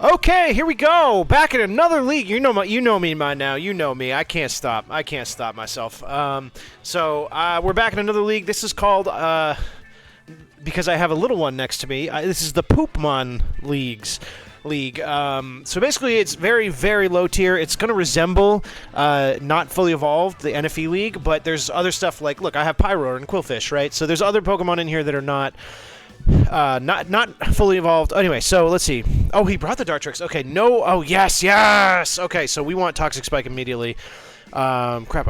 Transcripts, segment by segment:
Okay, here we go. Back in another league. You know me by now. You know me. I can't stop. I can't stop myself. We're back in another league. This is called because I have a little one next to me. This is the Poopmon League. So basically, it's very, very low tier. It's going to resemble, not fully evolved, the NFE League, but there's other stuff like, look, I have Pyroar and Quillfish, right? So there's other Pokemon in here that are not fully evolved. Anyway, so let's see. Oh, he brought the Dartrix. Okay, no. Oh, yes. Okay, so we want Toxic Spike immediately. Crap,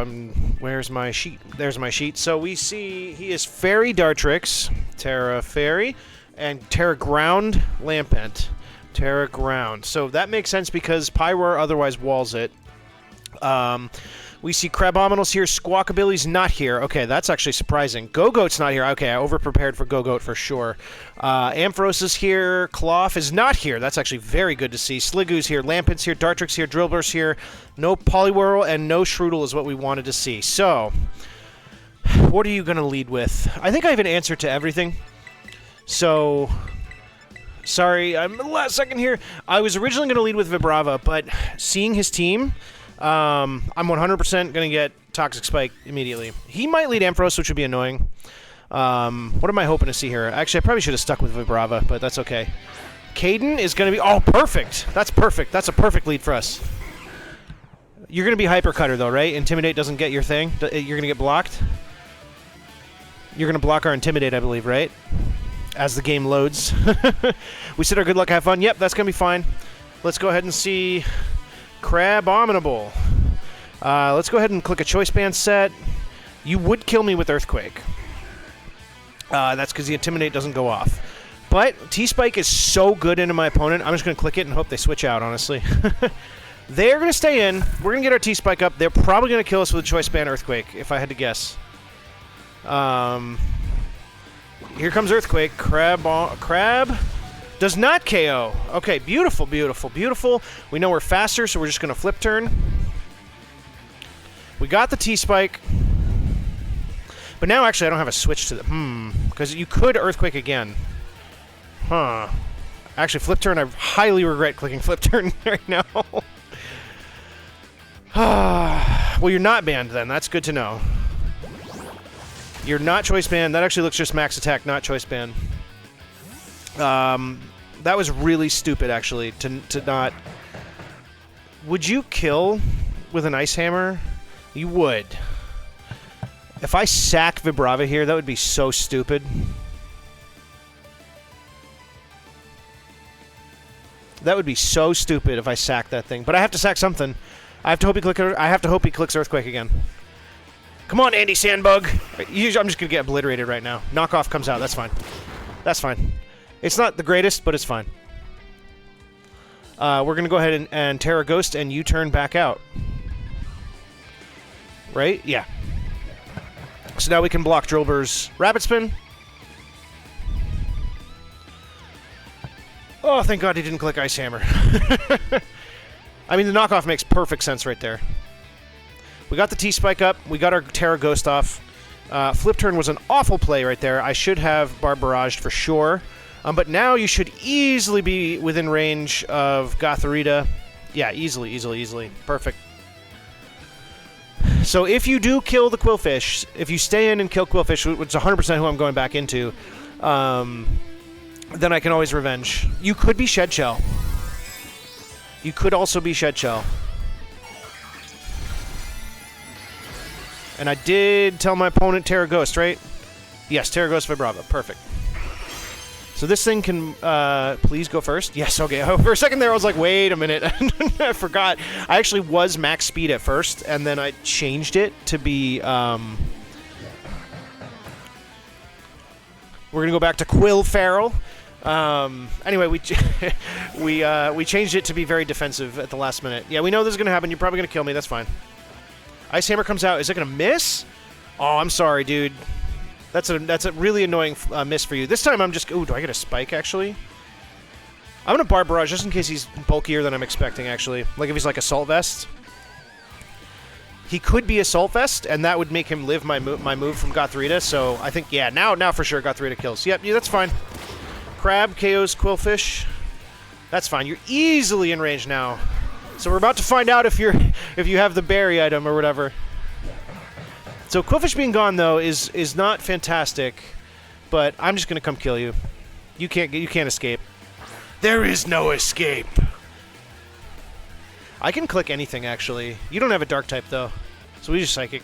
where's my sheet? There's my sheet. So we see he is Fairy Dartrix, Terra Fairy, and Terra Ground Lampent. Terra Ground. So that makes sense because Pyroar otherwise walls it. We see Crabominal's here. Squawkabilly's not here. Okay, that's actually surprising. Go-Goat's not here. Okay, I over-prepared for Go-Goat for sure. Ampharos is here. Klawf is not here. That's actually very good to see. Sligoo's here. Lampent's here. Dartrix here. Drillbur's here. No Poliwhirl and no Shroodle is what we wanted to see. So, what are you going to lead with? I think I have an answer to everything. So, sorry, I'm the last second here. I was originally going to lead with Vibrava, but seeing his team, I'm 100% going to get Toxic Spike immediately. He might lead Ampharos, which would be annoying. What am I hoping to see here? Actually, I probably should have stuck with Vibrava, but that's okay. Caden is going to be... Oh, perfect! That's perfect. That's a perfect lead for us. You're going to be Hyper Cutter, though, right? Intimidate doesn't get your thing? You're going to get blocked? You're going to block our Intimidate, I believe, right? As the game loads. We said our good luck, have fun. Yep, that's going to be fine. Let's go ahead and see... Crabominable. Let's go ahead and click a Choice Band set. You would kill me with Earthquake. That's because the Intimidate doesn't go off. But T-Spike is so good into my opponent, I'm just going to click it and hope they switch out, honestly. They're going to stay in. We're going to get our T-Spike up. They're probably going to kill us with a Choice Band Earthquake, if I had to guess. Here comes Earthquake. Crab does not KO. Okay, beautiful, beautiful, beautiful. We know we're faster, so we're just going to flip turn. We got the T-Spike. But now, actually, I don't have a switch to the... Because you could Earthquake again. Huh. Actually, flip turn, I highly regret clicking flip turn right now. Well, you're not banned then. That's good to know. You're not Choice Band. That actually looks just max attack, not Choice Band. That was really stupid, actually, to not... Would you kill with an Ice Hammer? You would. If I sack Vibrava here, that would be so stupid. That would be so stupid if I sacked that thing. But I have to sack something. I have to hope he clicks Earthquake again. Come on, Andy Sandbug. I'm just going to get obliterated right now. Knockoff comes out. That's fine. That's fine. It's not the greatest, but it's fine. We're going to go ahead and Terra Ghost and U-turn back out. Right? Yeah. So now we can block Drillbur's Rapid Spin. Oh, thank God he didn't click Ice Hammer. I mean, the knockoff makes perfect sense right there. We got the T-Spike up. We got our Terra Ghost off. Flip turn was an awful play right there. I should have Barbaraged for sure. But now you should easily be within range of Gothorita. Yeah, easily. Perfect. So if you do kill the Quillfish, if you stay in and kill Quillfish, which is 100% who I'm going back into, then I can always revenge. You could be Shed Shell. You could also be Shed Shell. And I did tell my opponent Terra Ghost, right? Yes, Terra Ghost Vibrava. Perfect. So this thing can, please go first? Yes, okay. For a second there, I was like, wait a minute. I forgot. I actually was max speed at first, and then I changed it to be, we're going to go back to Quill Feral. Anyway, we changed it to be very defensive at the last minute. Yeah, we know this is going to happen. You're probably going to kill me. That's fine. Ice Hammer comes out. Is it going to miss? Oh, I'm sorry, dude. That's a really annoying miss for you. This time I'm just... Ooh, do I get a Spike, actually? I'm going to Barbarage just in case he's bulkier than I'm expecting, actually. Like if he's like Assault Vest. He could be Assault Vest, and that would make him live my move from Gothorita. So I think, yeah, now for sure Gothorita kills. Yep, yeah, that's fine. Crab KOs Quillfish. That's fine. You're easily in range now. So we're about to find out if you have the berry item or whatever. So Quillfish being gone though is not fantastic, but I'm just gonna come kill you. You can't escape. There is no escape. I can click anything actually. You don't have a dark type though, so we just psychic.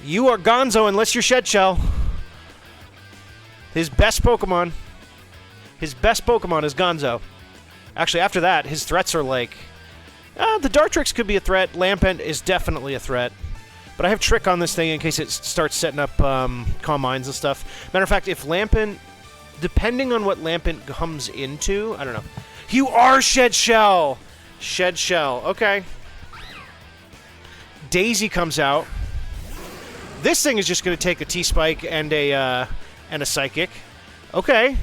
You are Gonzo unless you're Shed Shell. His best Pokemon. His best Pokemon is Gonzo. Actually, after that, his threats are like... the Dartrix could be a threat. Lampent is definitely a threat. But I have Trick on this thing in case it starts setting up Calm Minds and stuff. Matter of fact, if Lampent... Depending on what Lampent comes into... I don't know. You are Shed Shell! Shed Shell. Okay. Daisy comes out. This thing is just going to take a T-Spike and a Psychic. Okay.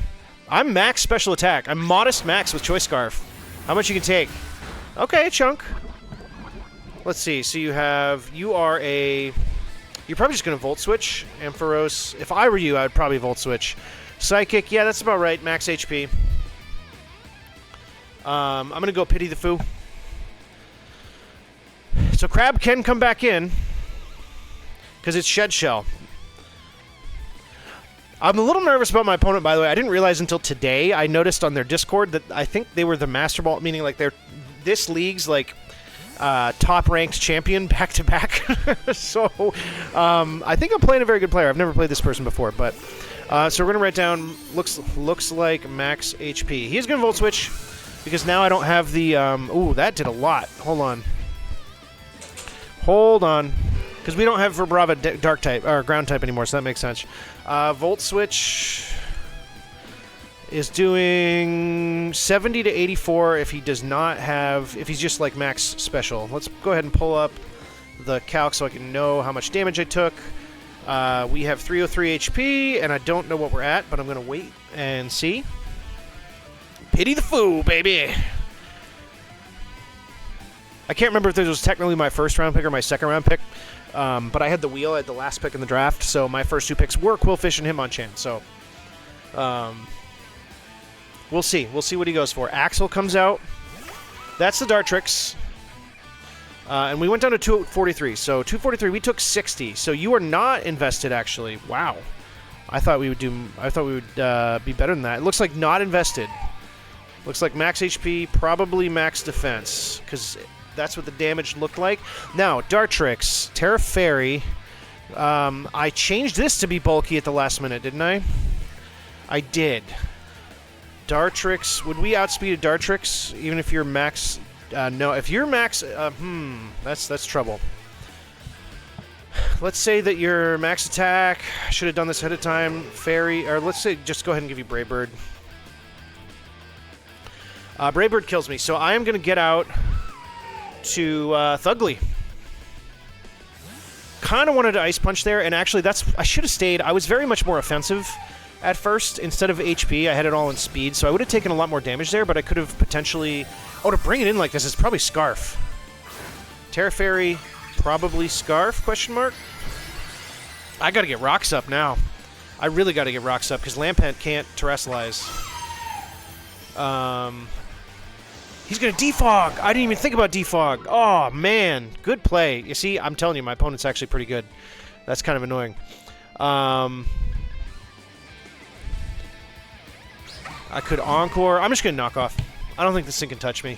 I'm max special attack. I'm modest max with Choice Scarf. How much you can take? Okay, chunk. Let's see. So you are a... You're probably just going to Volt Switch. Ampharos. If I were you, I would probably Volt Switch. Psychic. Yeah, that's about right. Max HP. I'm going to go Pity the Foo. So Crab can come back in. Because it's Shed Shell. I'm a little nervous about my opponent, by the way. I didn't realize until today. I noticed on their Discord that I think they were the Master Ball, meaning like they're this league's like top-ranked champion back-to-back. So I think I'm playing a very good player. I've never played this person before, but so we're gonna write down looks like max HP. He's gonna Volt Switch because now I don't have the. Ooh, that did a lot. Hold on. Because we don't have Vibrava Dark type or Ground type anymore, so that makes sense. Volt Switch is doing 70 to 84 if he does not have, if he's just like max special. Let's go ahead and pull up the calc so I can know how much damage I took. We have 303 HP, and I don't know what we're at, but I'm going to wait and see. Pity the Foo, baby! I can't remember if this was technically my first round pick or my second round pick. But I had the wheel. I had the last pick in the draft, so my first two picks were Quillfish and Hitmonchan. So, we'll see. We'll see what he goes for. Axel comes out. That's the Dartrix. And we went down to 243. So 243. We took 60. So you are not invested, actually. Wow. I thought we would be better than that. It looks like not invested. Looks like max HP, probably max defense, because that's what the damage looked like. Now, Dartrix, Terra Fairy. I changed this to be bulky at the last minute, didn't I? I did. Dartrix. Would we outspeed a Dartrix even if you're max? No. If you're max, that's trouble. Let's say that your max attack. I should have done this ahead of time. Fairy, or let's say just go ahead and give you Brave Bird. Brave Bird kills me, so I am going to get out to Thugly. Kind of wanted to Ice Punch there, and actually I should have stayed. I was very much more offensive at first. Instead of HP, I had it all in speed, so I would have taken a lot more damage there, but I could have potentially... Oh, to bring it in like this is probably Scarf. Terra Fairy, probably Scarf, question mark? I gotta get Rocks up now. I really gotta get Rocks up, because Lampent can't Terrestrialize. He's going to Defog. I didn't even think about Defog. Oh, man. Good play. You see, I'm telling you, my opponent's actually pretty good. That's kind of annoying. I could Encore. I'm just going to knock off. I don't think this thing can touch me.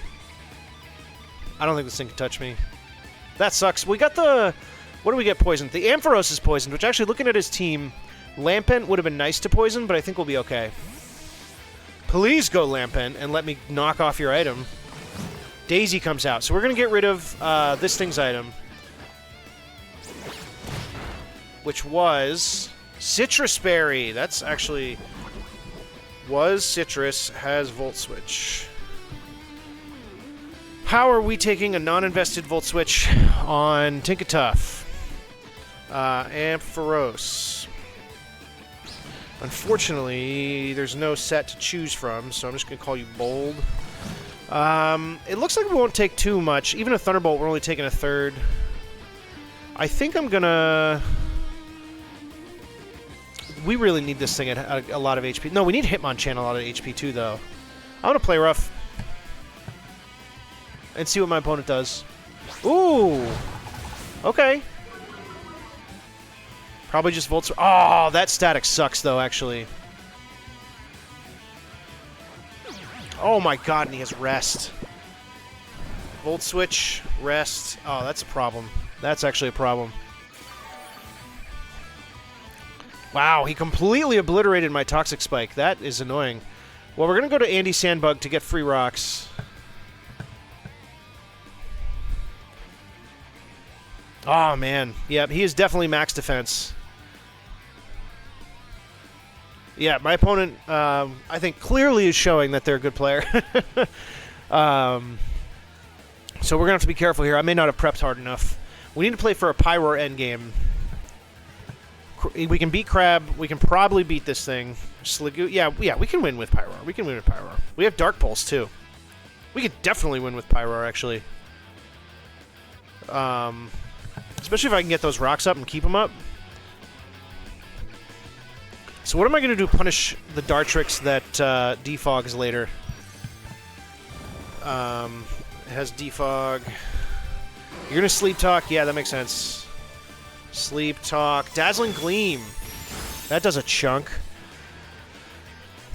That sucks. We got the... What do we get poisoned? The Ampharos is poisoned, which actually, looking at his team, Lampent would have been nice to poison, but I think we'll be okay. Please go Lampent and let me knock off your item. Daisy comes out. So we're going to get rid of this thing's item. Which was Citrus Berry. That's actually... Was Citrus, has Volt Switch. How are we taking a non-invested Volt Switch on Tinkatuff? Ampharos. Unfortunately, there's no set to choose from, so I'm just going to call you Bold. It looks like we won't take too much. Even a Thunderbolt, we're only taking a third. I think I'm going to... We really need this thing at a lot of HP. No, we need Hitmonchan a lot of HP too, though. I want to play rough. And see what my opponent does. Ooh! Okay. Probably just Volt Switch. Oh, that static sucks, though, actually. Oh my god, and he has Rest. Volt Switch, Rest. Oh, that's a problem. That's actually a problem. Wow, he completely obliterated my Toxic Spike. That is annoying. Well, we're going to go to Andy Sandbug to get free rocks. Oh, man. Yep, he is definitely max defense. Yeah, my opponent, I think, clearly is showing that they're a good player. So we're going to have to be careful here. I may not have prepped hard enough. We need to play for a Pyroar endgame. We can beat Crab. We can probably beat this thing. Sliggoo. Yeah, we can win with Pyroar. We can win with Pyroar. We have Dark Pulse, too. We could definitely win with Pyroar, actually. Especially if I can get those rocks up and keep them up. So what am I going to do to punish the Dartrix that defogs later? It has defog. You're going to Sleep Talk? Yeah, that makes sense. Sleep Talk. Dazzling Gleam. That does a chunk.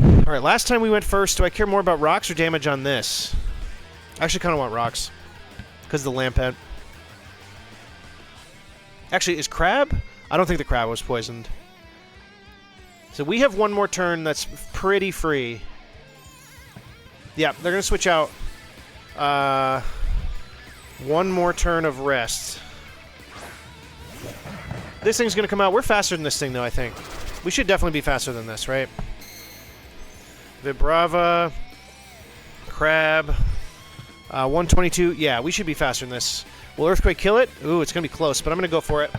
Alright, last time we went first. Do I care more about rocks or damage on this? I actually kind of want rocks. Because of the Lampent. Actually, is Crab? I don't think the Crab was poisoned. So we have one more turn that's pretty free. Yeah, they're going to switch out. One more turn of rest. This thing's going to come out. We're faster than this thing, though, I think. We should definitely be faster than this, right? Vibrava. Crab. 122. Yeah, we should be faster than this. Will Earthquake kill it? Ooh, it's going to be close, but I'm going to go for it.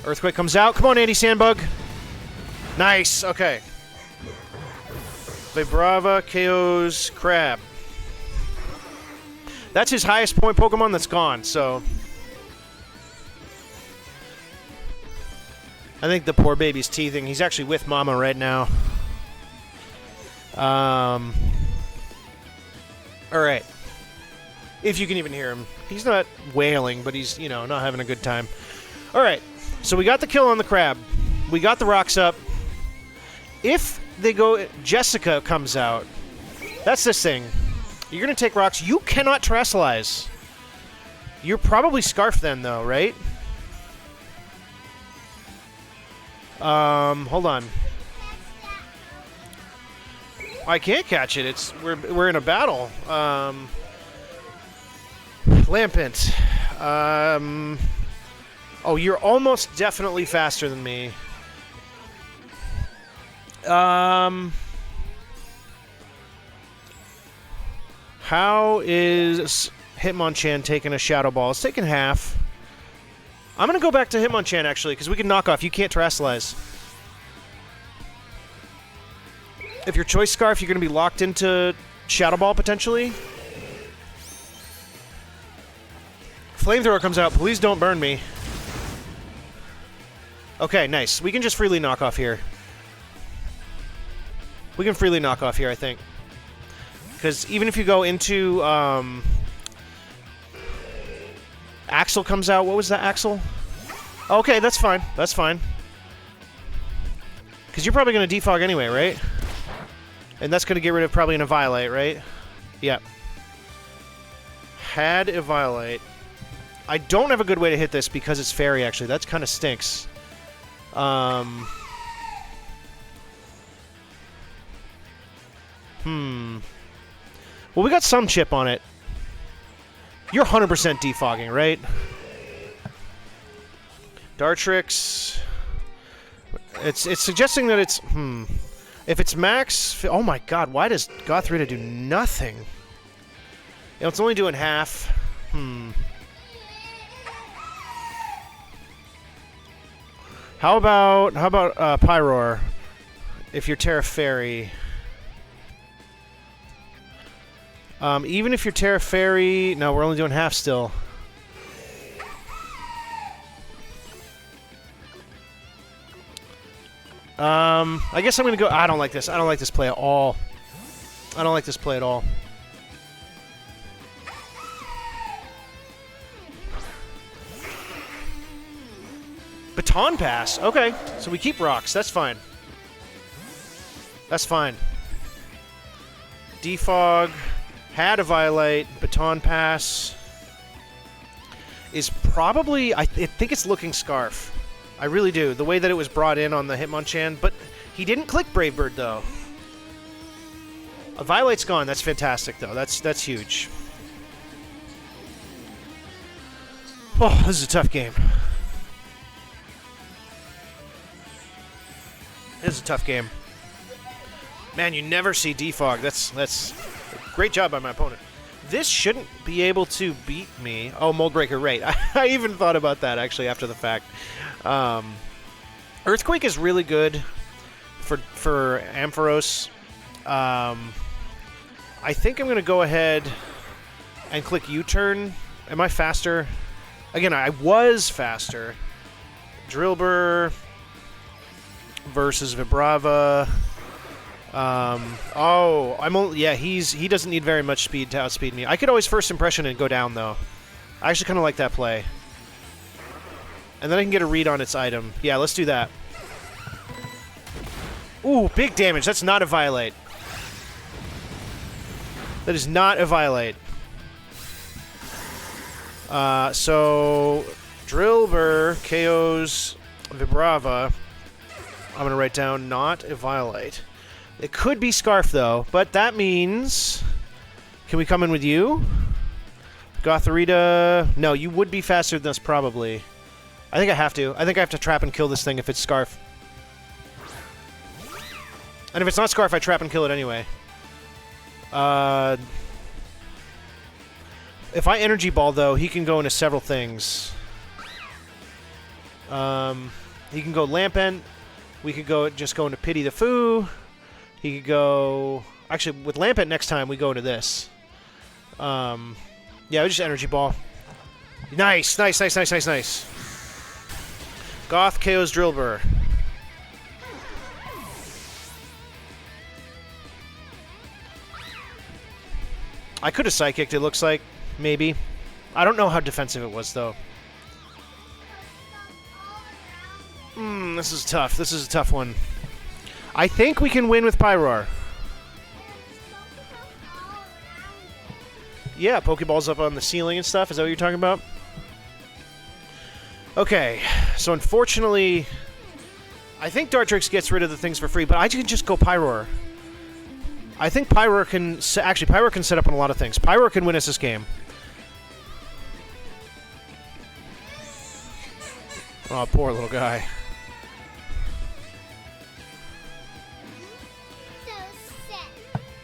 Earthquake comes out. Come on, Andy Sandbug. Nice. Okay. Vibrava KOs Crab. That's his highest point Pokemon that's gone, so... I think the poor baby's teething. He's actually with Mama right now. Alright. If you can even hear him. He's not wailing, but he's, you know, not having a good time. Alright. So we got the kill on the Crab. We got the rocks up. If they go... Jessica comes out. That's this thing. You're going to take rocks. You cannot Terrasilize. You're probably Scarf then, though, right? Hold on. I can't catch it. It's we're in a battle. Lampent. Oh, you're almost definitely faster than me. How is Hitmonchan taking a Shadow Ball? It's taking half. I'm going to go back to Hitmonchan, actually, because we can knock off. You can't Terrasilize. If you're Choice Scarf, you're going to be locked into Shadow Ball, potentially. Flamethrower comes out. Please don't burn me. Okay, nice. We can just freely knock off here. We can freely knock off here, I think. Because even if you go into... Axel comes out. What was that, Axel? Okay, that's fine. That's fine. Because you're probably going to defog anyway, right? And that's going to get rid of probably an Eviolite, right? Yep. Had Eviolite. I don't have a good way to hit this because it's Fairy, actually. That kind of stinks. Well, we got some chip on it. You're 100% defogging, right? Dartrix. It's suggesting that it's... If it's max... Oh my god, why does Gothorita do nothing? You know, it's only doing half. How about Pyroar? If you're Terra Fairy... even if you're Terra Fairy... No, we're only doing half still. I guess I'm going to go... I don't like this. I don't like this play at all. I don't like this play at all. Baton Pass. Okay, so we keep rocks. That's fine. That's fine. Defog. Had a Violate. Baton Pass. Is probably... I think it's looking Scarf. I really do. The way that it was brought in on the Hitmonchan. But he didn't click Brave Bird, though. A Violate's gone. That's fantastic, though. That's huge. Oh, this is a tough game. This is a tough game. Man, you never see defog. That's a great job by my opponent. This shouldn't be able to beat me. Oh, Moldbreaker, right. I even thought about that, actually, after the fact. Earthquake is really good for Ampharos. I think I'm going to go ahead and click U-turn. Am I faster? Again, I was faster. Drillbur versus Vibrava. Oh, I'm only... Yeah, he doesn't need very much speed to outspeed me. I could always First Impression and go down, though. I actually kind of like that play. And then I can get a read on its item. Yeah, let's do that. Ooh, big damage. That's not a Violate. That is not a Violate. So, Drillbur KOs Vibrava. I'm going to write down not a Violate. It could be Scarf, though, but that means... Can we come in with you? Gothorita... No, you would be faster than us, probably. I think I have to. I think I have to trap and kill this thing if it's Scarf. And if it's not Scarf, I trap and kill it anyway. If I Energy Ball, though, he can go into several things. He can go Lampent. We could just go into Pity the Foo. He could go... Actually, with Lampent next time, we go into this. Yeah, we just Energy Ball. Nice, nice, nice, nice, nice, nice. Goth KOs Drillbur. I could have Psychicked, it looks like. Maybe. I don't know how defensive it was, though. This is tough. This is a tough one. I think we can win with Pyroar. Yeah, Pokeballs up on the ceiling and stuff. Is that what you're talking about? Okay. So, unfortunately, I think Dartrix gets rid of the things for free, but I can just go Pyroar. I think Pyroar can... Actually, Pyroar can set up on a lot of things. Pyroar can win us this game. Oh, poor little guy.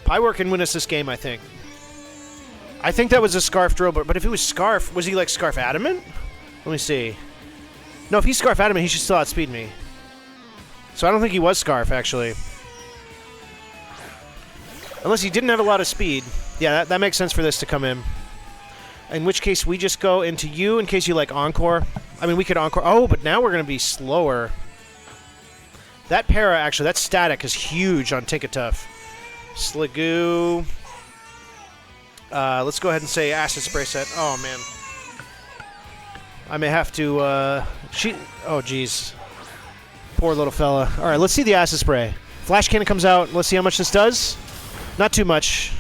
Pyroar can win us this game, I think. I think that was a Scarf Drillbur, but if it was Scarf, was he like Scarf Adamant? Let me see. No, if he's Scarf Adamant, he should still outspeed me. So I don't think he was Scarf, actually. Unless he didn't have a lot of speed. Yeah, that makes sense for this to come in. In which case, we just go into you in case you like Encore. I mean, we could Encore. Oh, but now we're going to be slower. That para, actually, that static is huge on Tinkatuff. Sligoo. Let's go ahead and say Acid Spray Set. Oh, man. I may have to... Oh, jeez. Poor little fella. All right, let's see the Acid Spray. Flash Cannon comes out. Let's see how much this does. Not too much.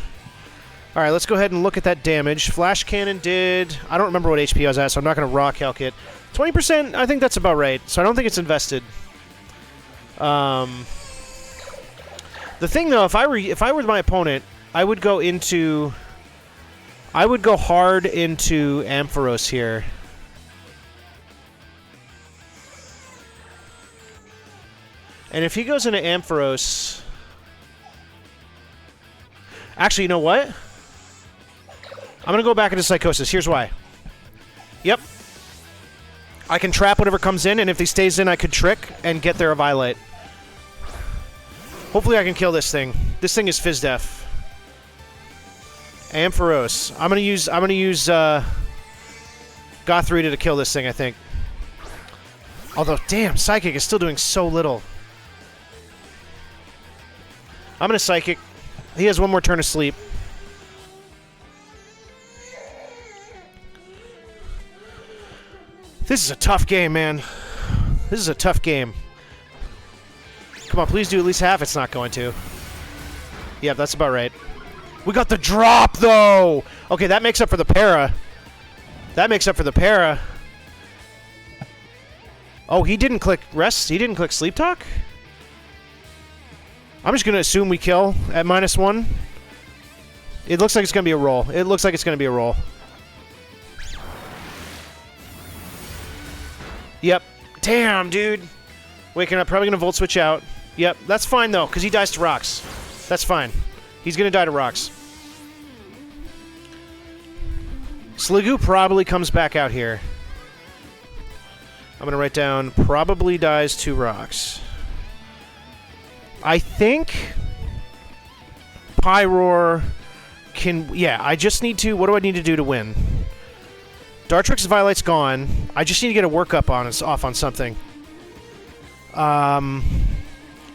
All right, let's go ahead and look at that damage. Flash Cannon did... I don't remember what HP I was at, so I'm not going to raw calc it. 20%, I think that's about right. So I don't think it's invested. The thing, though, if I were my opponent, I would go into... I would go hard into Ampharos here. And if he goes into Ampharos... Actually, you know what? I'm going to go back into Psychosis. Here's why. Yep. I can trap whatever comes in, and if he stays in, I could Trick and get there a Violate. Hopefully I can kill this thing. This thing is Fizdef. Ampharos. I'm gonna use Gothorita to kill this thing, I think. Although, damn, Psychic is still doing so little. I'm going to Psychic. He has one more turn of sleep. This is a tough game, man. This is a tough game. Come on, please do at least half. It's not going to. Yeah, that's about right. We got the drop, though! Okay, that makes up for the para. That makes up for the para. Oh, he didn't click rest? He didn't click sleep talk? I'm just going to assume we kill at -1. It looks like it's going to be a roll. It looks like it's going to be a roll. Yep. Damn, dude. Waking up. Probably going to Volt Switch out. Yep. That's fine, though, because he dies to rocks. That's fine. He's going to die to rocks. Sliggoo probably comes back out here. I'm going to write down probably dies to rocks. I think Pyroar can... Yeah, I just need to... What do I need to do to win? Dartrix Violet's gone. I just need to get a workup on off on something.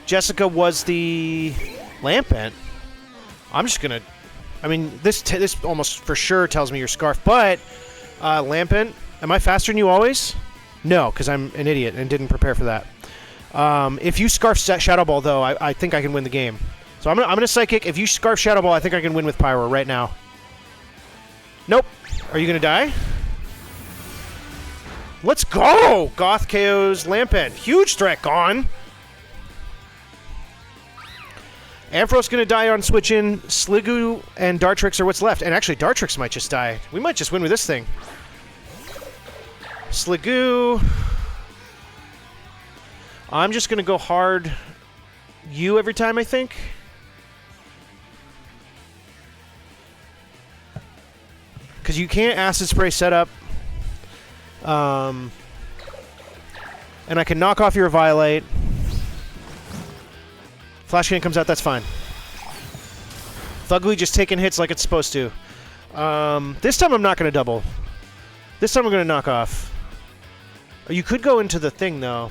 Jessica was the Lampent. I'm just going to... I mean, this almost for sure tells me you're Scarf, but Lampent, am I faster than you always? No, because I'm an idiot and didn't prepare for that. If you Scarf Shadow Ball, though, I think I can win the game. So I'm gonna Psychic. If you Scarf Shadow Ball, I think I can win with Pyro right now. Nope. Are you gonna die? Let's go! Goth KO's Lampent. Huge threat gone. Ampharos gonna die on switch in. Sliggoo and Dartrix are what's left. And actually, Dartrix might just die. We might just win with this thing. Sliggoo. I'm just going to go hard you every time, I think. Because you can't Acid Spray setup. And I can knock off your Violate. Flash Cannon comes out, that's fine. Thugly just taking hits like it's supposed to. This time I'm not going to double. This time I'm going to knock off. You could go into the thing, though.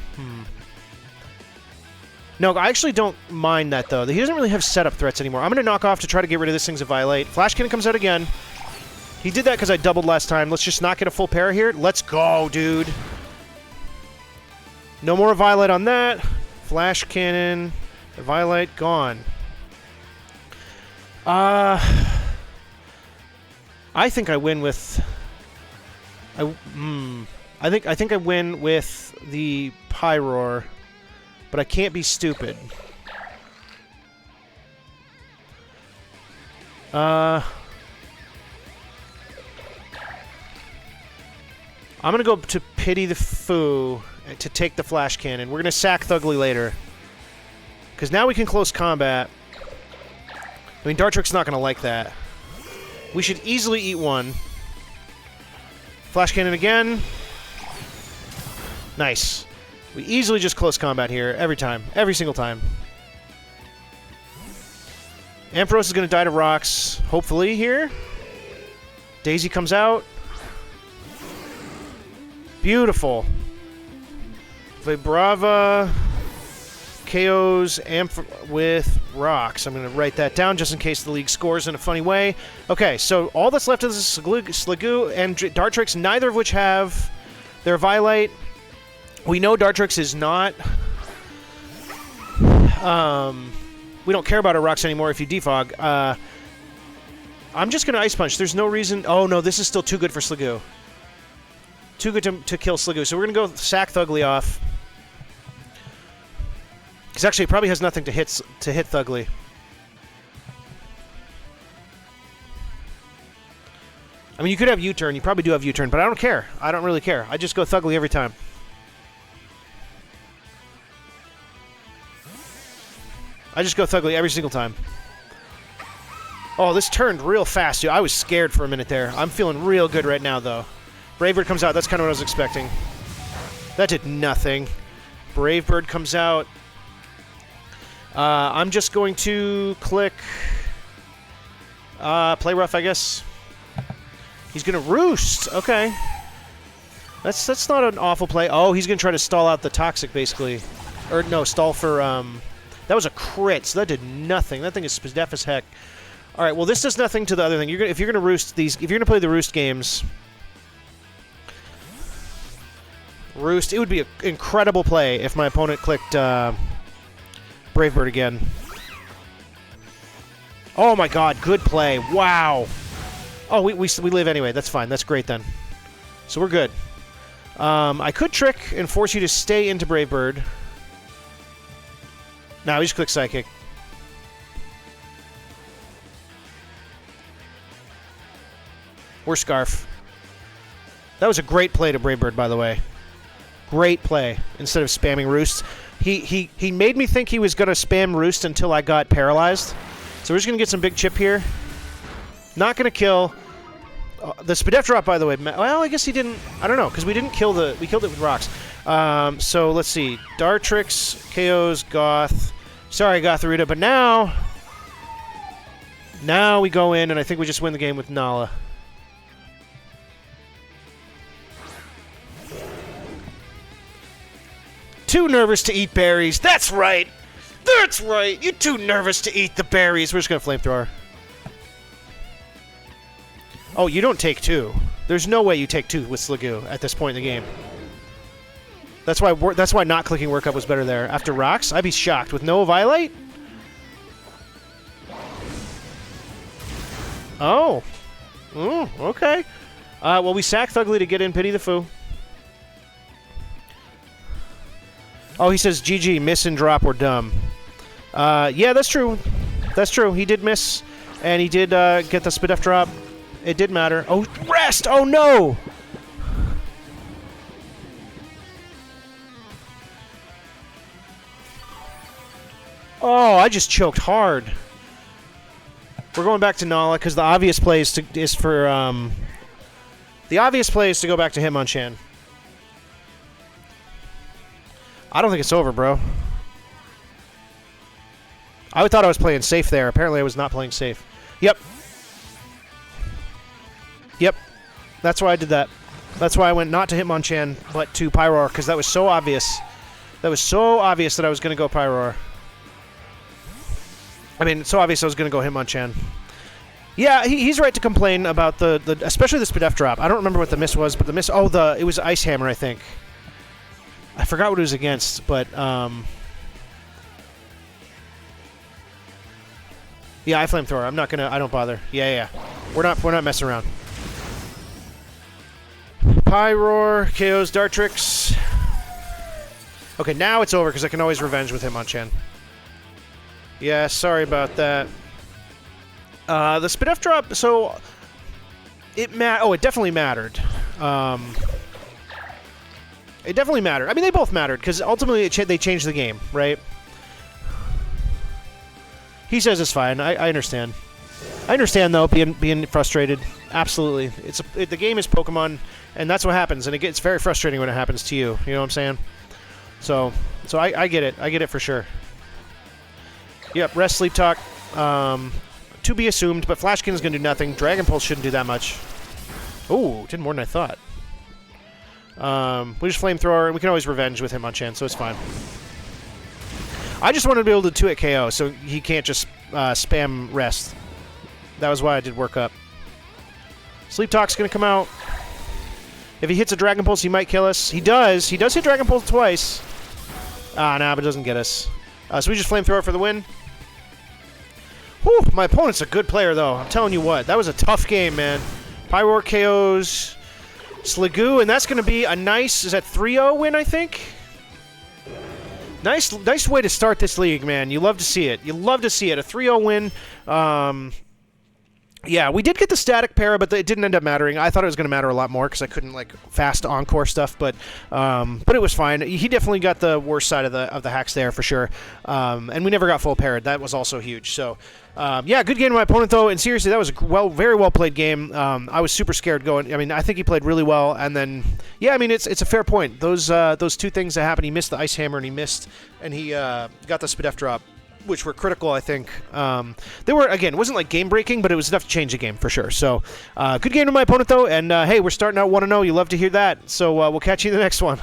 No, I actually don't mind that, though. He doesn't really have setup threats anymore. I'm going to knock off to try to get rid of this thing's a Violate. Flash Cannon comes out again. He did that because I doubled last time. Let's just not get a full para here. Let's go, dude. No more Violate on that. Flash Cannon. The Violate gone. I think I win with... I think I win with the Pyroar, but I can't be stupid. I'm gonna go to Pity the Foo to take the Flash Cannon. We're gonna sack Thugly later, because now we can close combat. I mean, Dartrix's not gonna like that. We should easily eat one. Flash Cannon again. Nice. We easily just close combat here every time. Every single time. Ampharos is going to die to rocks, hopefully, here. Daisy comes out. Beautiful. Vibrava KOs with rocks. I'm going to write that down just in case the league scores in a funny way. Okay, so all that's left is Sliggoo and Dartrix, neither of which have their Violate. We know Dartrix is not... we don't care about our rocks anymore if you defog. I'm just going to Ice Punch. There's no reason... Oh, no, this is still too good for Sliggoo. Too good to kill Sliggoo. So we're going to go sack Thugly off. Because actually, it probably has nothing to hit Thugly. I mean, you could have U-turn. You probably do have U-turn, but I don't care. I don't really care. I just go Thugly every time. I just go Thugly every single time. Oh, this turned real fast, dude. I was scared for a minute there. I'm feeling real good right now, though. Brave Bird comes out. That's kind of what I was expecting. That did nothing. Brave Bird comes out. I'm just going to click Play Rough, I guess. He's going to Roost. Okay. That's not an awful play. Oh, he's going to try to stall out the Toxic, basically. Or, no, stall for... That was a crit, so that did nothing. That thing is deaf as heck. All right, well, this does nothing to the other thing. If you're gonna roost these, if you're gonna play the roost games, roost, it would be an incredible play if my opponent clicked Brave Bird again. Oh my God, good play! Wow. Oh, we live anyway. That's fine. That's great then. So we're good. I could trick and force you to stay into Brave Bird. No, we just click Psychic. Or Scarf. That was a great play to Brave Bird, by the way. Great play. Instead of spamming Roost. He made me think he was going to spam Roost until I got paralyzed. So we're just going to get some big chip here. Not going to kill. The SPDA drop, by the way. Well, I guess he didn't. I don't know, because we didn't kill the. We killed it with rocks. So let's see. Dartrix, KOs, Goth. Sorry, Gothorita, but now we go in, and I think we just win the game with Nala. Too nervous to eat berries. That's right. That's right. You're too nervous to eat the berries. We're just going to flamethrower. Oh, you don't take two. There's no way you take two with Sliggoo at this point in the game. That's why not clicking Workup was better there. After rocks, I'd be shocked. With no Violite? Oh. Okay. Well, we sack Thugly to get in Pity the Foo. Oh, he says, GG, miss and drop or dumb. Yeah, that's true. That's true. He did miss, and he did get the SPDA drop. It did matter. Oh, rest! Oh, no! Oh, I just choked hard. We're going back to Nala, because the obvious play is to go back to Hitmonchan. I don't think it's over, bro. I thought I was playing safe there. Apparently I was not playing safe. Yep. Yep. That's why I did that. That's why I went not to Hitmonchan, but to Pyroar, because that was so obvious. That was so obvious that I was going to go Pyroar. I mean, it's so obvious I was going to go Hitmonchan. Yeah, he's right to complain about especially the SPDA drop. I don't remember what the miss was, but the miss... Oh, it was Ice Hammer, I think. I forgot what it was against, but... Yeah, I Flamethrower. I'm not gonna... I don't bother. Yeah. We're not messing around. Pyroar, KOs, Dartrix. Okay, now it's over, because I can always revenge with Hitmonchan. Yeah, sorry about that. The SPDA drop, so... it definitely mattered. It definitely mattered. I mean, they both mattered, because ultimately they changed the game, right? He says it's fine. I understand. I understand, though, being frustrated. Absolutely. The game is Pokemon, and that's what happens, and it gets very frustrating when it happens to you. You know what I'm saying? So I get it. I get it for sure. Yep, rest, sleep, talk. To be assumed, but Flashkin's going to do nothing. Dragon Pulse shouldn't do that much. Ooh, did more than I thought. We just Flamethrower, and we can always revenge with Hitmonchan, so it's fine. I just wanted to be able to 2-hit KO, so he can't just spam rest. That was why I did work up. Sleep Talk's going to come out. If he hits a Dragon Pulse, he might kill us. He does. He does hit Dragon Pulse twice. Nah, but it doesn't get us. So we just Flamethrower for the win. Whew, my opponent's a good player, though. I'm telling you what. That was a tough game, man. Pyroar KOs Sliggoo, and that's going to be a nice... Is that 3-0 win, I think? Nice way to start this league, man. You love to see it. You love to see it. A 3-0 win. Yeah, we did get the static para, but it didn't end up mattering. I thought it was going to matter a lot more because I couldn't like fast encore stuff, but it was fine. He definitely got the worst side of the hacks there for sure. And we never got full parried. That was also huge. So yeah, good game to my opponent though. And seriously, that was a very well played game. I was super scared going. I mean, I think he played really well. And then yeah, I mean it's a fair point. Those two things that happened. He missed the Ice Hammer and he got the SPDA drop, which were critical, I think. They were, again, it wasn't like game-breaking, but it was enough to change the game, for sure. So, good game to my opponent, though, and, hey, we're starting out 1-0. You love to hear that, so we'll catch you in the next one.